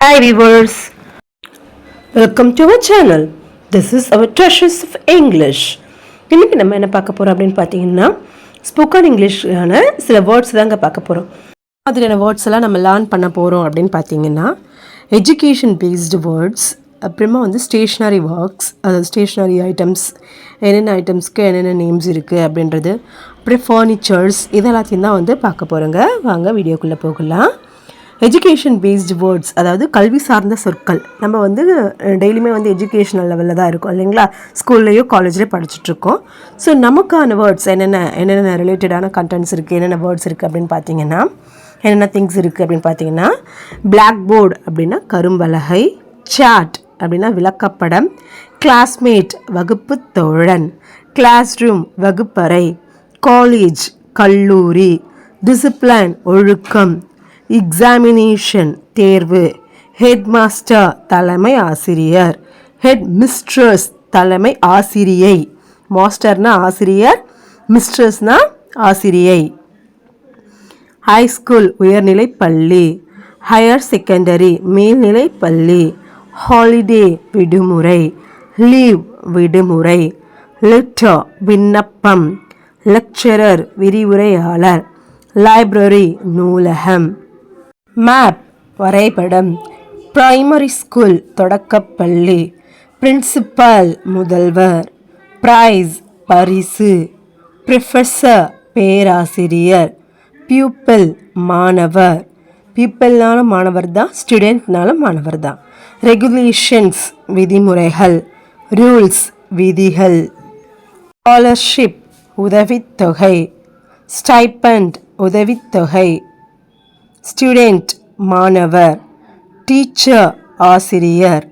Hi viewers, welcome to our channel. This is our Treasures of English. இன்னைக்கு நம்ம என்ன பார்க்க போறோம் அப்படின்னு பார்த்தீங்கன்னா ஸ்போக்கன் இங்கிலீஷான சில வேர்ட்ஸ் தாங்க பார்க்க போகிறோம். மாதிரியான வேர்ட்ஸ் எல்லாம் நம்ம லேர்ன் பண்ண போகிறோம் அப்படின்னு பார்த்தீங்கன்னா எஜுகேஷன் பேஸ்டு வேர்ட்ஸ், அப்புறமா ஸ்டேஷ்னரி ஒர்க்ஸ், அதாவது ஸ்டேஷ்னரி ஐட்டம்ஸ், என்னென்ன ஐட்டம்ஸ்க்கு என்னென்ன நேம்ஸ் இருக்குது அப்படின்றது, அப்புறம் ஃபர்னிச்சர்ஸ், இதெல்லாத்தையும் தான் பார்க்க போகிறோங்க. வாங்க வீடியோக்குள்ளே போகலாம். எஜுகேஷன் பேஸ்டு வேர்ட்ஸ், அதாவது கல்வி சார்ந்த சொற்கள். நம்ம டெய்லியுமே எஜுகேஷனல் லெவலில் தான் இருக்கும் இல்லைங்களா, ஸ்கூல்லையோ காலேஜ்லேயோ படிச்சுட்ருக்கோம். ஸோ நமக்கான வேர்ட்ஸ் என்னென்ன ரிலேட்டடான கண்டென்ட்ஸ் இருக்குது, என்னென்ன வேர்ட்ஸ் இருக்குது அப்படின்னு பார்த்தீங்கன்னா, என்னென்ன திங்ஸ் இருக்குது அப்படின்னு பார்த்தீங்கன்னா, பிளாக் போர்டு அப்படின்னா கரும்பலகை, சாட் அப்படின்னா விளக்கப்படம், கிளாஸ்மேட் வகுப்பு தோழன், கிளாஸ் ரூம் வகுப்பறை, காலேஜ் கல்லூரி, டிசிப்ளின் ஒழுக்கம், எக்ஸாமினேஷன் தேர்வு, ஹெட் மாஸ்டர் தலைமை ஆசிரியர், ஹெட் மிஸ்ட்ரஸ் தலைமை ஆசிரியை, மாஸ்டர்னா ஆசிரியர், மிஸ்ட்ரஸ்னா ஆசிரியை, ஹை ஸ்கூல் உயர்நிலை பள்ளி, ஹையர் செகண்டரி மேல்நிலை பள்ளி, ஹாலிடே விடுமுறை, லீவ் விடுமுறை, லெட்டர் விண்ணப்பம், லெக்சரர் விரிவுரையாளர், லைப்ரரி நூலகம், மேப் வரைபடம், பிரைமரி ஸ்கூல் தொடக்கப்பள்ளி, பிரின்சிபல் முதல்வர், பிரைஸ் பரிசு, ப்ரொஃபஸர் பேராசிரியர், பியூப்பிள் மாணவர், பியூப்பிள்னாலும் மாணவர் தான், ஸ்டூடெண்ட்னாலும் மாணவர் தான், ரெகுலேஷன்ஸ் விதிமுறைகள், ரூல்ஸ் விதிகள், ஸ்காலர்ஷிப் உதவித்தொகை, ஸ்டைபண்ட் உதவித்தொகை, ஸ்டூடெண்ட் மாணவர், டீச்சர் ஆசிரியர்,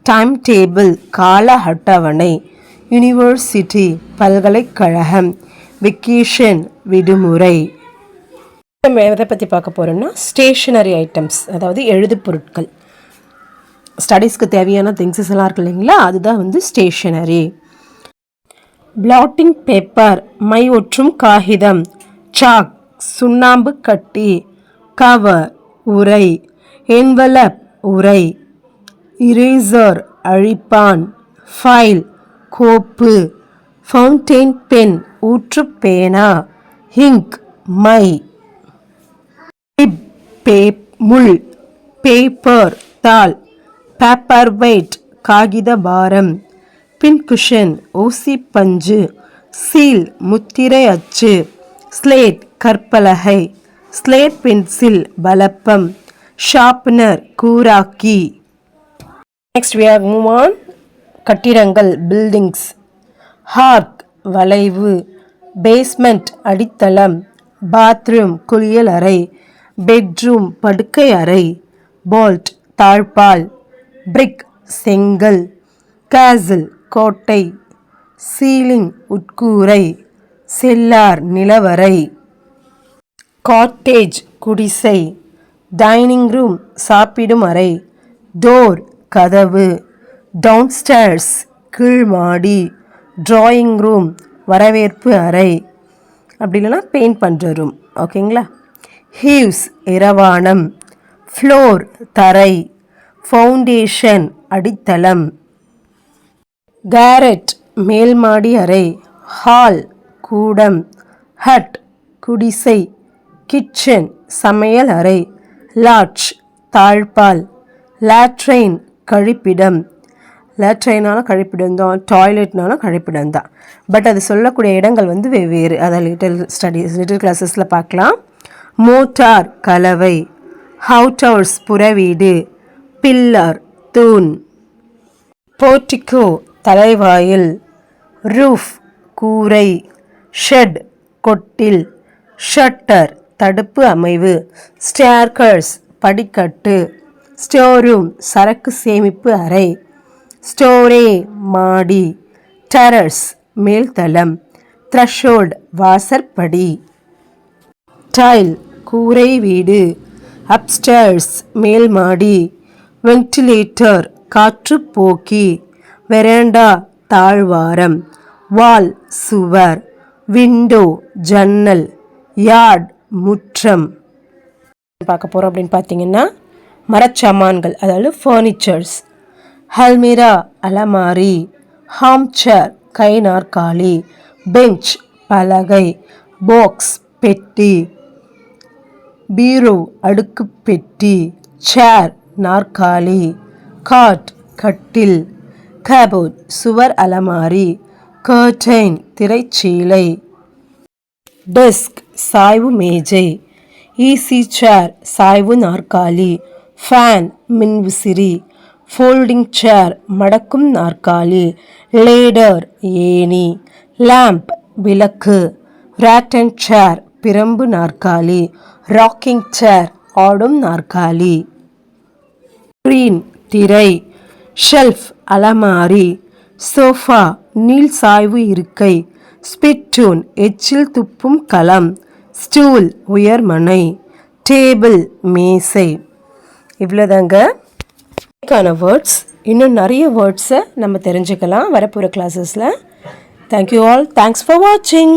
டைம் டேபிள் கால அட்டவணை, யூனிவர்சிட்டி பல்கலைக்கழகம், வெக்கேஷன் விடுமுறை. நம்ம எதை பற்றி பார்க்க போகிறோம்னா ஸ்டேஷ்னரி ஐட்டம்ஸ், அதாவது எழுது பொருட்கள், ஸ்டடீஸ்க்கு தேவையான திங்ஸஸ் எல்லாம் இருக்கு இல்லைங்களா, அதுதான் ஸ்டேஷ்னரி. பிளாட்டிங் பேப்பர் மை ஒற்றும் காகிதம், சாக் சுண்ணாம்பு கட்டி, கவர் உரை, என்வலப் உரை, இரேசர் அழிப்பான், ஃபைல் கோப்பு, ஃபவுண்டெயின் பென் ஊற்று பேனா, இங்க் மை, முள், பேப்பர் தாள், பேப்பர் வெயிட் காகித பாரம், பின்குஷன் ஊசி பஞ்சு, சீல் முத்திரை அச்சு, ஸ்லேட் கற்பலகை, ஸ்லேட் பென்சில் பலப்பம், ஷார்ப்னர் கூராக்கி. Next we are move on. கட்டிடங்கள் பில்டிங்ஸ், ஹார்க் வளைவு, பேஸ்மெண்ட் அடித்தளம், பாத்ரூம் குளியல் அறை, பெட்ரூம் படுக்கை அறை, போல்ட் தாழ்பால், பிரிக் செங்கல், கேசில் கோட்டை, சீலிங் உட்கூரை, செல்லார் நிலவரை, காட்டேஜ் குடிசை, டைனிங் ரூம் சாப்பிடும் அறை, டோர் கதவு, டவுன்ஸ்டேர்ஸ் கீழ்மாடி, டிராயிங் ரூம் வரவேற்பு அறை, அப்படி இல்லைன்னா பெயிண்ட் பண்ணுற ரூம். ஓகேங்களா. ஹீவ்ஸ் இரவானம், ஃப்ளோர் தரை, ஃபவுண்டேஷன் அடித்தளம், கேரட் மேல்மாடி அறை, ஹால் கூடம், ஹட் குடிசை, கிச்சன் சமையல் அறை, லாட்ஜ் தாழ்பால், லேட்ரைன் கழிப்பிடம், லேட்ரைனாலும் கழிப்பிடம் தான், டாய்லெட்னாலும் கழிப்பிடம் தான், பட் அது சொல்லக்கூடிய இடங்கள் வெவ்வேறு. அதை லிட்டில் கிளாஸஸில் பார்க்கலாம். மோட்டார் கலவை, ஹவுட்டவுஸ் புறவீடு, பில்லர் தூண், போர்டிகோ தலைவாயில், ரூஃப் கூரை, ஷெட் கொட்டில், ஷட்டர் தடுப்பு அமைவு, ஸ்டேர்கர்ஸ் படிக்கட்டு, ஸ்டோரூம் சரக்கு சேமிப்பு அறை, ஸ்டோரே மாடி, டெரஸ் மேல்தளம், த்ரெஷோல்ட் வாசற்படி, டைல் கூரை வீடு, அப்ஸ்டேர்ஸ் மேல்மாடி, வென்டிலேட்டர் காற்றுப்போக்கி, வெராண்டா தாழ்வாரம், வால் சுவர், விண்டோ ஜன்னல், யார்ட் முற்றம். பார்க்க போகிறோம் அப்படின்னு பார்த்தீங்கன்னா மரச்சாமான்கள் அதாவது ஃபர்னிச்சர்ஸ். அல்மிரா அலமாரி, ஹாம்சேர் கை நாற்காலி, பெஞ்ச் பலகை, பாக்ஸ் பெட்டி, பீரோ அடுக்கு பெட்டி, சேர் நாற்காலி, காட் கட்டில், கபோர்ட் சுவர் அலமாரி, கர்டைன் திரைச்சீலை, டெஸ்க் சாய்வு மேஜை, ஈசி சேர் சாய்வு நாற்காலி, ஃபேன் மின்விசிறி, ஃபோல்டிங் சேர் மடக்கும் நாற்காலி, லேடர் ஏணி, லேம்ப் விளக்கு, ராட்டன் சேர் பிரம்பு நாற்காலி, ராக்கிங் சேர் ஆடும் நாற்காலி, ஸ்க்ரீன் திரை, ஷெல்ஃப் அலமாரி, சோஃபா நீள் சாய்வு இருக்கை, ஸ்பிட்டூன் எச்சில் துப்பும் களம், ஸ்டூல் உயர்மனை, டேபிள் மேசை. இவ்வளோதாங்க வேர்ட்ஸ். இன்னும் நிறைய வேர்ட்ஸை நம்ம தெரிஞ்சுக்கலாம் வரப்போகிற கிளாஸஸில். Thank you all. தேங்க்ஸ் ஃபார் வாட்சிங்.